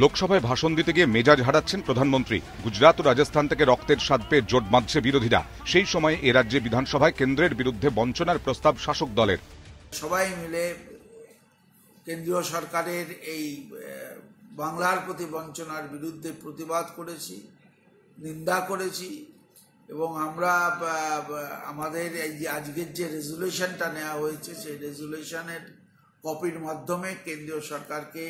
লোকসভায় ভাষণ দিতে গিয়ে মেজাজ হারাচ্ছেন প্রধানমন্ত্রী। গুজরাট ও রাজস্থান থেকে রক্তের স্বাদ পেয়ে জোট বাঁধছে বিরোধীরা। সেই সময় এ রাজ্যে বিধানসভায় কেন্দ্রের বিরুদ্ধে বঞ্চনার প্রস্তাব শাসক দলের। সবাই মিলে কেন্দ্রীয় সরকারের এই বাংলার প্রতি বঞ্চনার বিরুদ্ধে প্রতিবাদ করেছি, নিন্দা করেছি এবং আমরা আমাদের এই যে আজকের যে রেজুলেশনটা নেওয়া হয়েছে সেই রেজুলেশনের কপির মাধ্যমে কেন্দ্রীয় সরকারকে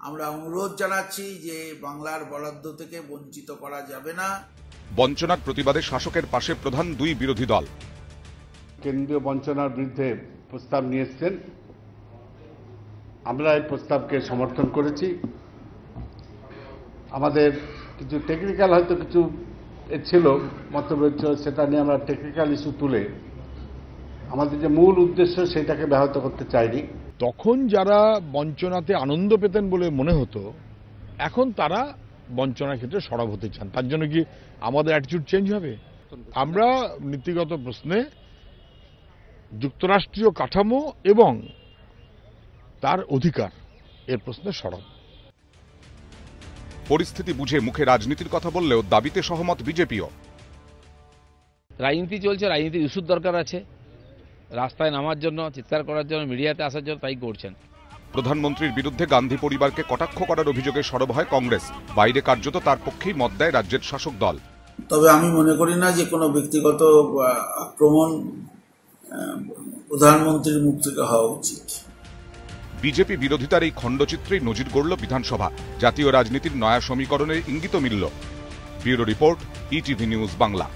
আমরা অনুরোধ জানাচ্ছি যে বাংলার বরাদ্দ থেকে বঞ্চিত করা যাবে না। বঞ্চনার প্রতিবাদে শাসকের পাশে প্রধান দুই বিরোধী দল। কেন্দ্রীয় বঞ্চনার বিরুদ্ধে প্রস্তাব নিয়ে এসছেন, আমরা এই প্রস্তাবকে সমর্থন করেছি। আমাদের কিছু টেকনিক্যাল হয়তো কিছু ছিল, মন্তব্য ছিল, সেটা নিয়ে আমরা টেকনিক্যাল ইস্যু তুলে আমাদের যে মূল উদ্দেশ্য সেটাকে ব্যাহত করতে চাইনি। তখন যারা বঞ্চনাতে আনন্দ পেতেন বলে মনে হতো, এখন তারা বঞ্চনার ক্ষেত্রে সরব হতে চান। তার জন্য কি আমাদের অ্যাটিটিউড চেঞ্জ হবে? আমরা নীতিগত প্রশ্নে যুক্তরাষ্ট্রীয় কাঠামো এবং তার অধিকার এর প্রশ্নে সরব। পরিস্থিতি বুঝে মুখে রাজনীতির কথা বললেও দাবিতে সহমত বিজেপিও। রাজনীতি চলছে, রাজনীতির ইস্যুর দরকার আছে। রাস্তায় নামার জন্য, চিৎকার করার জন্য, মিডিয়াতে আসার জন্য তাই করছেন। প্রধানমন্ত্রীর বিরুদ্ধে গান্ধী পরিবারকে কটাক্ষ করার অভিযোগে সরব হয় কংগ্রেস। বাইরে কার্যত তার পক্ষেই মত দেয় রাজ্যের শাসক দল। তবে আমি মনে করি না যে কোনো ব্যক্তিগত আক্রমণ প্রধানমন্ত্রীর মুখ থেকে হওয়া উচিত। বিজেপি বিরোধিতার এই খণ্ডচিত্রেই নজির গড়ল বিধানসভা। জাতীয় রাজনীতির নয়া সমীকরণের ইঙ্গিত মিলল। Bureau report, ETV news Bangla.